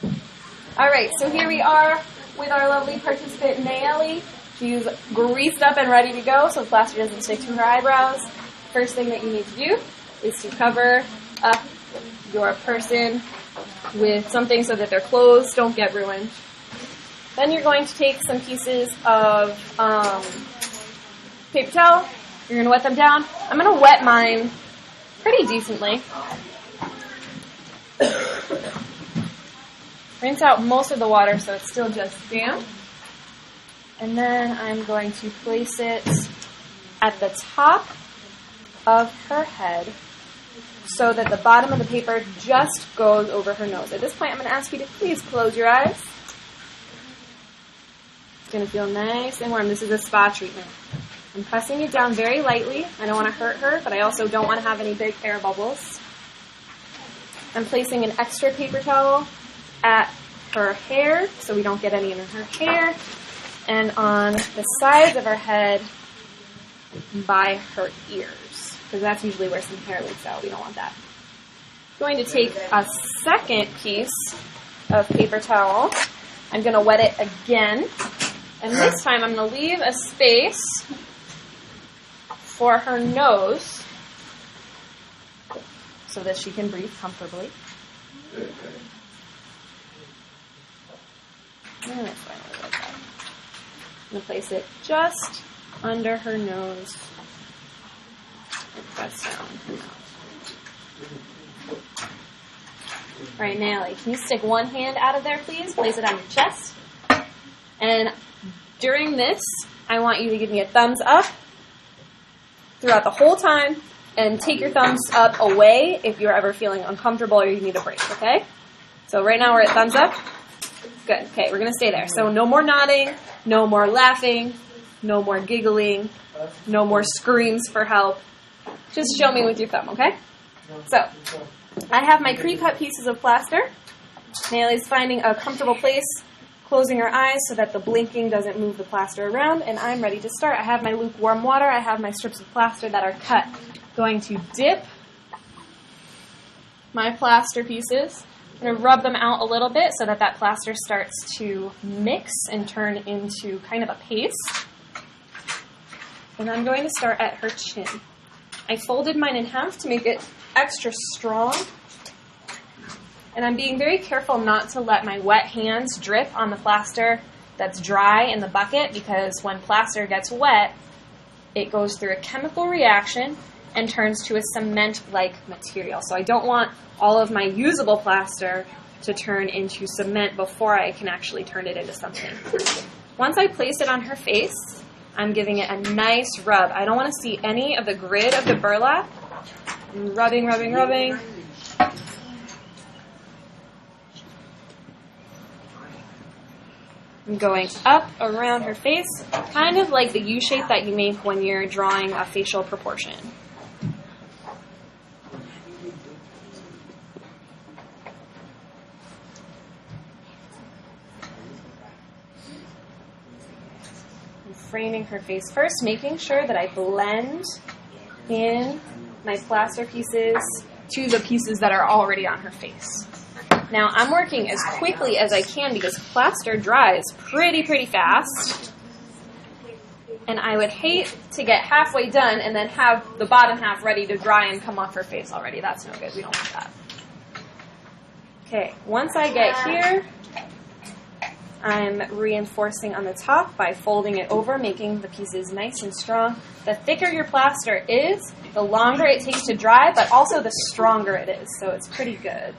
All right, so here we are with our lovely participant, Naomi. She's greased up and ready to go so the plaster doesn't stick to her eyebrows. First thing that you need to do is to cover up your person with something so that their clothes don't get ruined. Then you're going to take some pieces of paper towel. You're going to wet them down. I'm going to wet mine pretty decently. Rinse out most of the water so it's still just damp. And then I'm going to place it at the top of her head so that the bottom of the paper just goes over her nose. At this point, I'm going to ask you to please close your eyes. It's going to feel nice and warm. This is a spa treatment. I'm pressing it down very lightly. I don't want to hurt her, but I also don't want to have any big air bubbles. I'm placing an extra paper towel at her hair so we don't get any in her hair, and on the sides of her head by her ears, because that's usually where some hair leaks out. We don't want that. I'm going to take a second piece of paper towel. I'm going to wet it again, and this time I'm going to leave a space for her nose so that she can breathe comfortably. And that's finally like that. I'm going to place it just under her nose and press down her mouth. All right, Natalie, can you stick one hand out of there, please? Place it on your chest. And during this, I want you to give me a thumbs up throughout the whole time, and take your thumbs up away if you're ever feeling uncomfortable or you need a break, okay? So right now we're at thumbs up. Good. Okay, we're going to stay there. So no more nodding, no more laughing, no more giggling, no more screams for help. Just show me with your thumb, okay? So I have my pre-cut pieces of plaster. Natalie's finding a comfortable place, closing her eyes so that the blinking doesn't move the plaster around, and I'm ready to start. I have my lukewarm water. I have my strips of plaster that are cut. Going to dip my plaster pieces. I'm going to rub them out a little bit so that that plaster starts to mix and turn into kind of a paste. And I'm going to start at her chin. I folded mine in half to make it extra strong. And I'm being very careful not to let my wet hands drip on the plaster that's dry in the bucket, because when plaster gets wet, it goes through a chemical reaction and turns to a cement-like material. So I don't want all of my usable plaster to turn into cement before I can actually turn it into something. Once I place it on her face, I'm giving it a nice rub. I don't want to see any of the grid of the burlap. I'm rubbing, rubbing, rubbing. I'm going up around her face, kind of like the U shape that you make when you're drawing a facial proportion. I'm framing her face first, making sure that I blend in my plaster pieces to the pieces that are already on her face. Now, I'm working as quickly as I can because plaster dries pretty fast. And I would hate to get halfway done and then have the bottom half ready to dry and come off her face already. That's no good. We don't want that. Okay, once I get here, I'm reinforcing on the top by folding it over, making the pieces nice and strong. The thicker your plaster is, the longer it takes to dry, but also the stronger it is. So it's pretty good.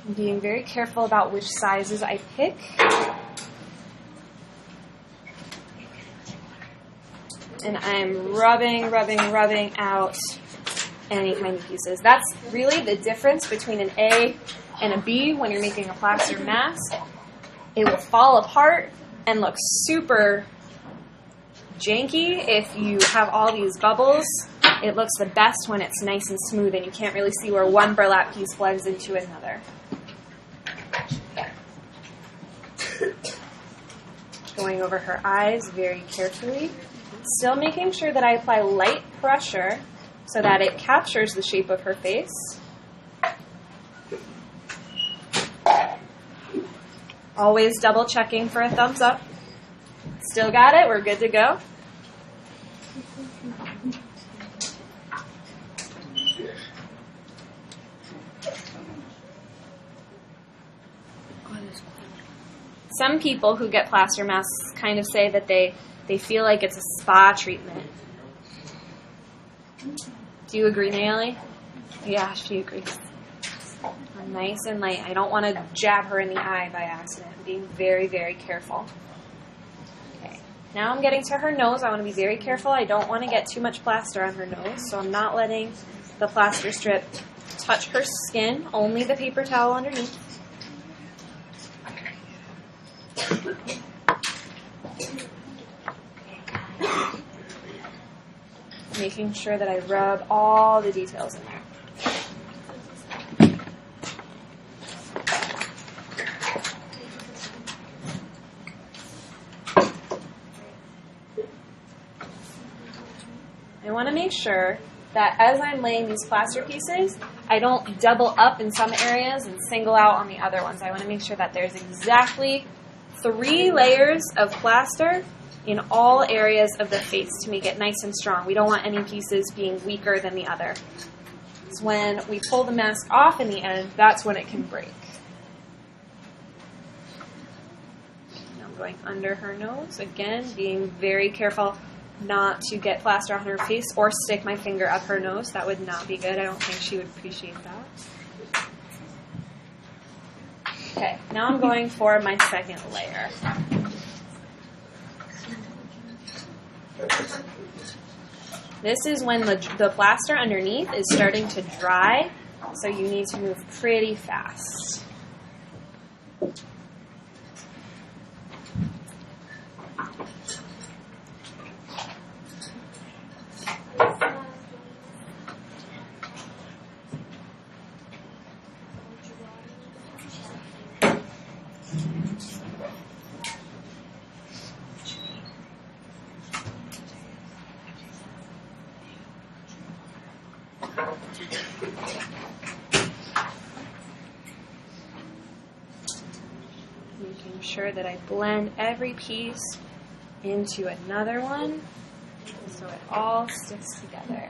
I'm being very careful about which sizes I pick. And I'm rubbing, rubbing, rubbing out any kind of pieces. That's really the difference between an A and a B when you're making a plaster mask. It will fall apart and look super janky if you have all these bubbles. It looks the best when it's nice and smooth and you can't really see where one burlap piece blends into another. Going over her eyes very carefully. Still making sure that I apply light pressure so that it captures the shape of her face. Always double checking for a thumbs up. Still got it? We're good to go. Some people who get plaster masks kind of say that they feel like it's a spa treatment. Do you agree, Naomi? Yeah, she agrees. I'm nice and light. I don't want to jab her in the eye by accident. I'm being very, very careful. Okay. Now I'm getting to her nose. I want to be very careful. I don't want to get too much plaster on her nose, so I'm not letting the plaster strip touch her skin, only the paper towel underneath. Making sure that I rub all the details in there. I want to make sure that as I'm laying these plaster pieces, I don't double up in some areas and single out on the other ones. I want to make sure that there's exactly 3 layers of plaster in all areas of the face to make it nice and strong. We don't want any pieces being weaker than the other. So when we pull the mask off in the end, that's when it can break. Now I'm going under her nose, again, being very careful not to get plaster on her face or stick my finger up her nose. That would not be good. I don't think she would appreciate that. Okay, now I'm going for my second layer. This is when the plaster underneath is starting to dry, so you need to move pretty fast. Making sure that I blend every piece into another one so it all sticks together.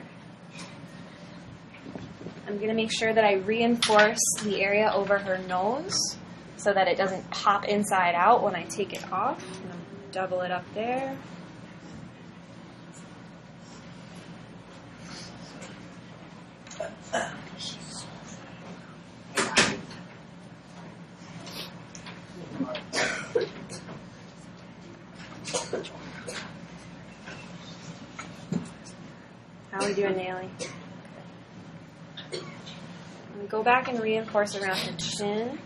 I'm going to make sure that I reinforce the area over her nose so that it doesn't pop inside out when I take it off. I'm going to double it up there. How are we doing, Naomi? I'm going to go back and reinforce around her chin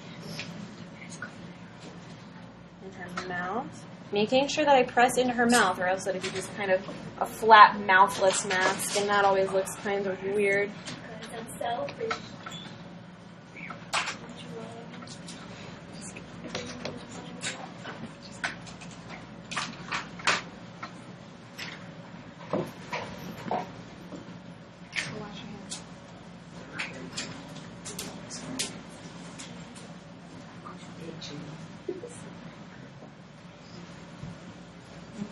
and her mouth. Making sure that I press into her mouth, or else it'll be just kind of a flat, mouthless mask, and that always looks kind of weird.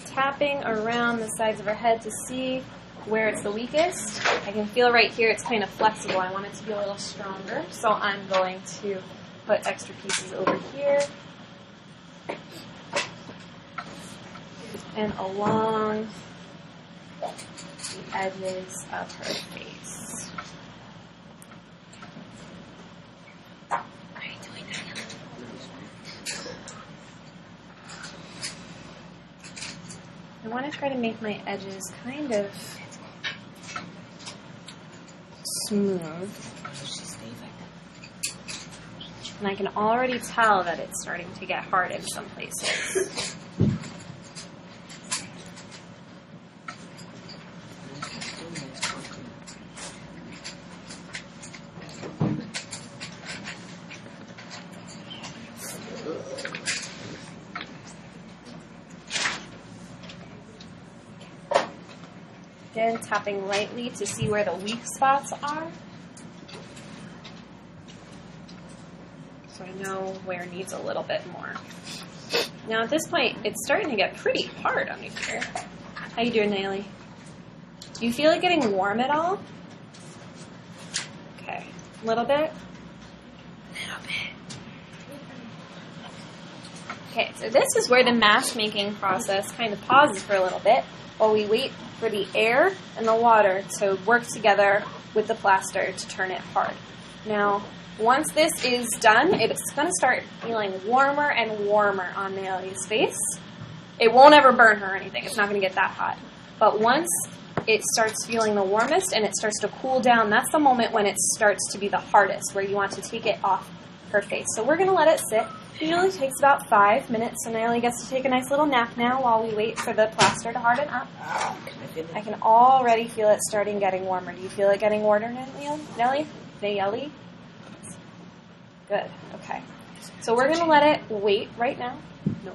Tapping around the sides of her head to see where it's the weakest. I can feel right here it's kind of flexible. I want it to be a little stronger, so I'm going to put extra pieces over here and along the edges of her face. I want to try to make my edges kind of smooth. And I can already tell that it's starting to get hard in some places. Again, tapping lightly to see where the weak spots are. So I I know where needs a little bit more. Now at this point, it's starting to get pretty hard under here. How you doing, Naily? Do you feel it getting warm at all? Okay, a little bit? Okay, so this is where the mask making process kind of pauses for a little bit while we wait for the air and the water to work together with the plaster to turn it hard. Now, once this is done, it's going to start feeling warmer and warmer on Naily's face. It won't ever burn her or anything. It's not going to get that hot. But once it starts feeling the warmest and it starts to cool down, that's the moment when it starts to be the hardest, where you want to take it off her face. So we're going to let it sit. It usually takes about 5 minutes, so Naily gets to take a nice little nap now while we wait for the plaster to harden up. I can already feel it starting getting warmer. Do you feel it getting warmer, Naily? Naily? Good. Okay. So we're going to let it wait right now. No.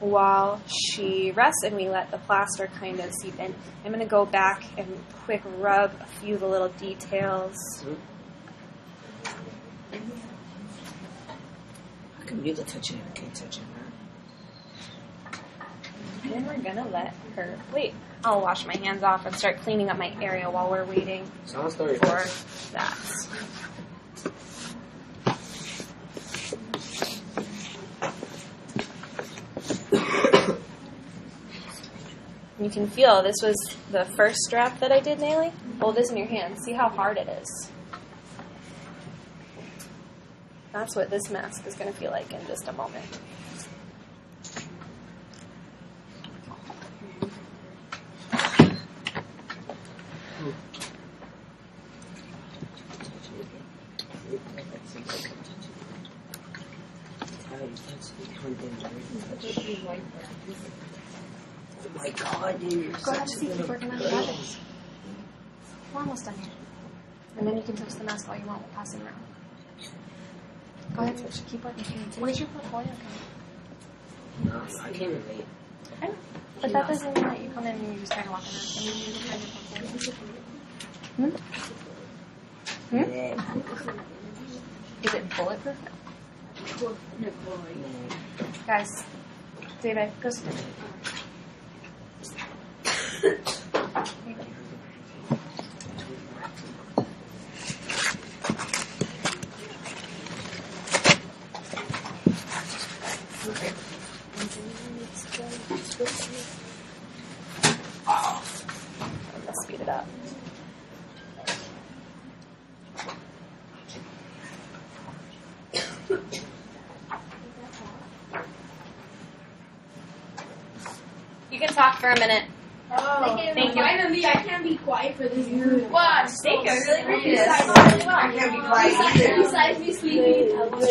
While she rests and we let the plaster kind of seep in. I'm going to go back and quick rub a few of the little details. I can really touch it. I can't touch it, And then we're going to let her wait. I'll wash my hands off and start cleaning up my area while we're waiting for that. You can feel this was the first strap that I did, Naily. Hold this in your hand. See how hard it is. That's what this mask is going to feel like in just a moment. Oh my God, dude. Go ahead and see if you're working on the buttons. We're almost done here. And then you can touch the mask all you want. We'll pass it around. Go ahead, switch. Keep working. Where's your portfolio coming? No, I can't relate. I know. But that doesn't mean that you come in and you just kind of walk around. I mean, you just find your portfolio. Is it bulletproof? Guys, David, go sit. Let's speed it up. You can talk for a minute. Oh, thank you. Finally, I can't be quiet for this group. Wow, Thank you. I really appreciate it. I can't be quiet either. Besides me sleeping. Let's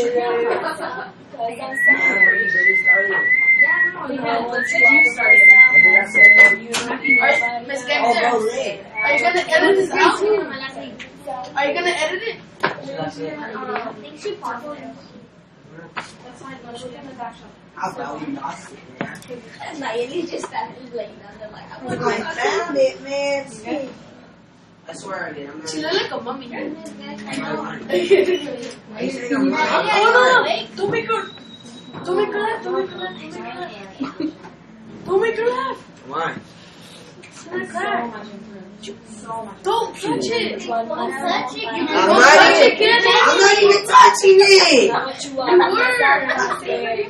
get you started. Miss Gangster, are you gonna edit this out? Are you gonna edit it? I found lost it, man. Naili just started laying down there like, I found it, man. I swear I did. I'm not. she looked like a mummy. I Oh no! Don't make her. Don't make her laugh. Don't make her laugh. Don't make her laugh. Come on. Don't make her laugh. Don't touch it. Don't touch it. I'm not even touching it.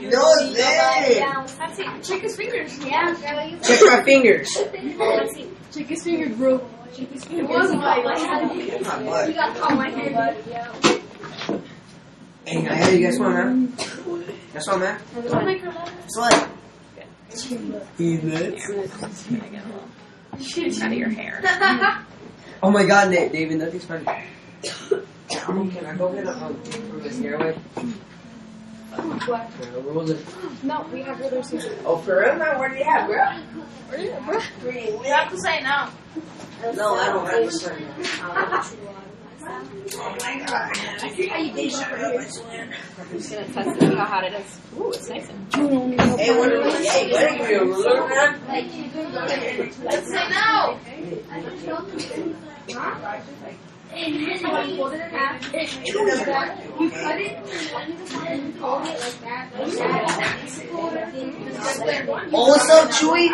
You No, it's there. Check his fingers. Yeah. Check my fingers. Check his fingers, bro. Check his fingers. It was my butt. You got caught my hand. Hey, I hear you guys want, man. That's what, man. Don't make her laugh. What? Out of your hair. Oh my God, David, nothing's funny. Can I go get a from the stairway? No, we have rulers here. Oh, for real, man? Where do you have, bro? You have to say no. No, I don't have to say Oh my God. I see how you did that. I'm just going to test to see how hot it is. Ooh, it's nice and Hey, what are you, a ruler, man? Let's say no. You fold it in half. We cut it. Fold it like that. Oh, it's so chewy.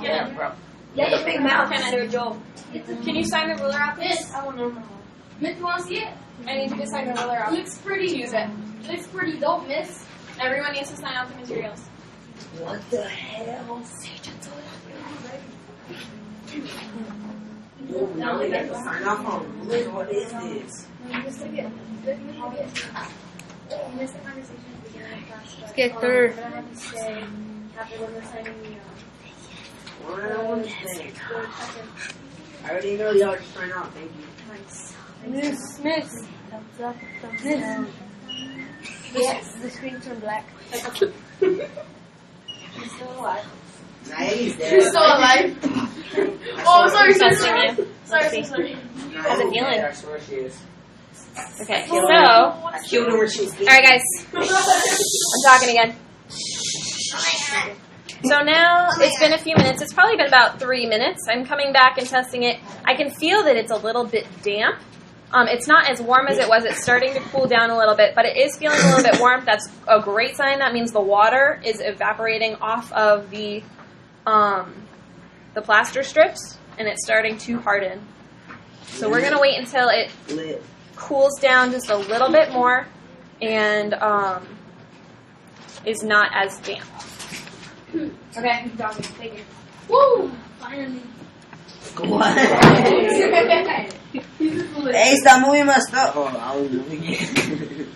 Yeah, bro. Yeah, the big mouth. Can you sign the ruler out, please? I don't know. Miss, you want to see it? I need you to sign the ruler out. Looks pretty. Use it. Looks pretty dope, miss. Everyone needs to sign out the materials. What the hell? Now we got to sign off on rules. What is this? Just look at You missed the conversation at the beginning of class. Let's get through. But I have to say, after when we're signing the I already know y'all just sign out. Thank you. Miss. Thumbs up. Yes, the screen turned black. Nice. You're still alive. Oh, sorry. Testing you. Sorry. How's it feeling? I swear she is. Okay, so, I killed her when she was alright guys, I'm talking again. So now, it's been a few minutes, it's probably been about 3 minutes. I'm coming back and testing it. I can feel that it's a little bit damp. It's not as warm as it was, it's starting to cool down a little bit, but it is feeling a little bit warm. That's a great sign. That means the water is evaporating off of the plaster strips, and it's starting to harden. So we're going to wait until it lit. cools down just a little bit more and is not as damp. Okay, thank you. Woo! Finally. What? Hey, stop moving my stuff. Oh, I was moving it.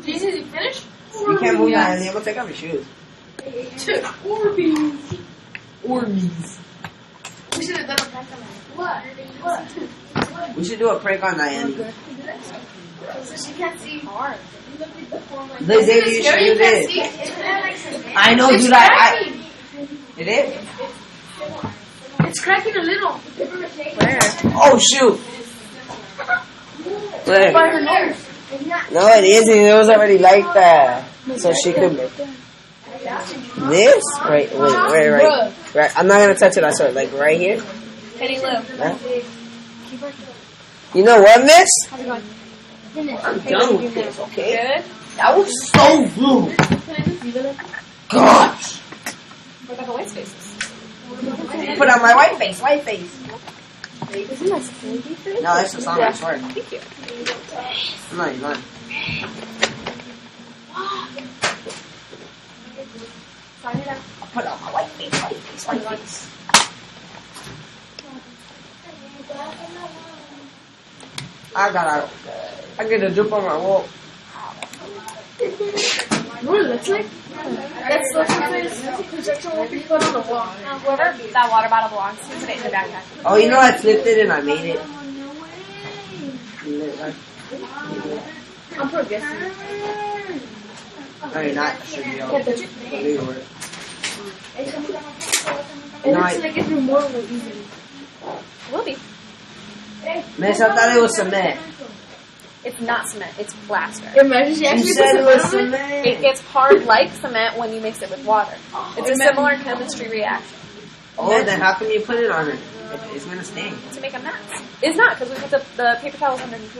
Jesus, you finished? You can't move that. I'm gonna take off your shoes. Orbeez. We should have done a prank on that. What? We should do a prank on Diane. So she can't see hard. Look, David, you should do this. I know, dude. It is? It's cracking a little. Where? Oh, shoot. Where? By her nose. No, it isn't. It was already like that. So she could. This? Right. I'm not gonna touch it. I saw it like right here. Penny Lou. Huh? You know what, miss? How's it going? I'm done with this, okay? Good? That was so rude. Gosh. What about the white spaces? Put on my white face. Isn't that security for No, that's the song, I swear. Thank you. No, you're not. Sign it out. I'll put on my white face. I get a drip on my wall. You know what it looks like? That's the projection will be put on the wall. Whoever that water bottle belongs to, put it in the backpack. Oh, you know I flipped it and I made it. I'm progressing. No, you're not. Should be all. It looks like it's more easily. Will be. Miss, I thought it was cement. It's not cement, it's plaster. Imagine she You actually said it puts was it on it. cement. It gets hard like cement when you mix it with water. It's a similar chemistry reaction Oh, then how come you put it on her? It's gonna sting. to make a mess. It's not, because we put the paper towels underneath.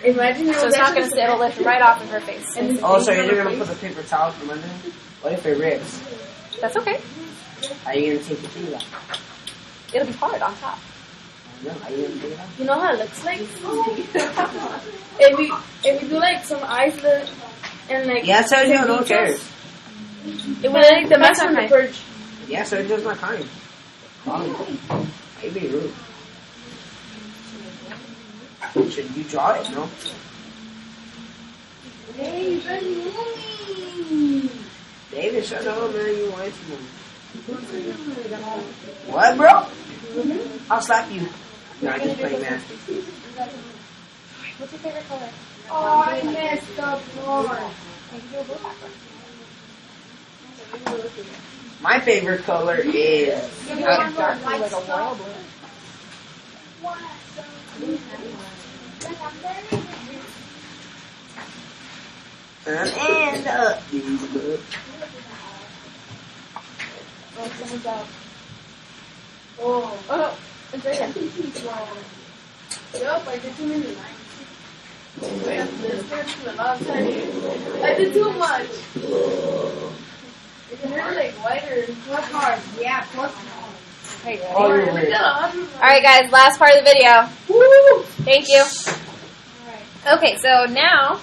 Imagine it So was it's not going actually to, it'll lift right off of her face. Oh, so you're gonna put the paper towel from under it? What if it rips? That's okay. Are you gonna take the thing off? It'll be hard on top. No, are you gonna take it off? You know how it looks like? if we do like some eyes and like Yeah, Sergio, don't care. It would like the mess on the my purge. Yeah, Sergio's not kind. Maybe rude. Should you draw it? No. Hey, you better move. David, shut up, man. You want to move. What, bro? I'll slap you. No, I just play, man. What's your favorite color? Oh, I messed up more. My favorite color is Dark blue, like a royal blue. and Oh, someone's out. Oh. Oh no, it's right here. Yup, I did too many lines. This person a lot of time. I did too much. It's really like whiter. Plus hard. Yeah, plus hard. Right. Oh, you're weird. Alright guys, last part of the video. Woo! Thank you. Okay, so now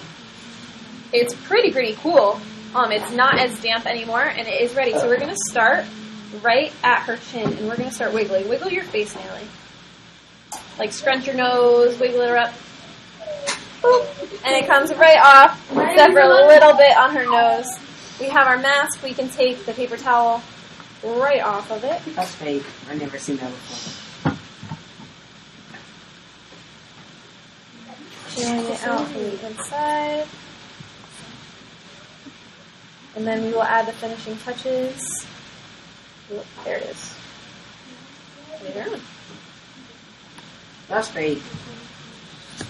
it's pretty cool. It's not as damp anymore, and it is ready. So we're going to start right at her chin, and we're going to start wiggling. Wiggle your face, Natalie. Like scrunch your nose, wiggle it up. Boop. And it comes right off, except for a little bit on her nose. We have our mask. We can take the paper towel right off of it. That's fake. I've never seen that before. Peeling it out from the inside. And then we will add the finishing touches. Oop, there it is. Later on. That's fake.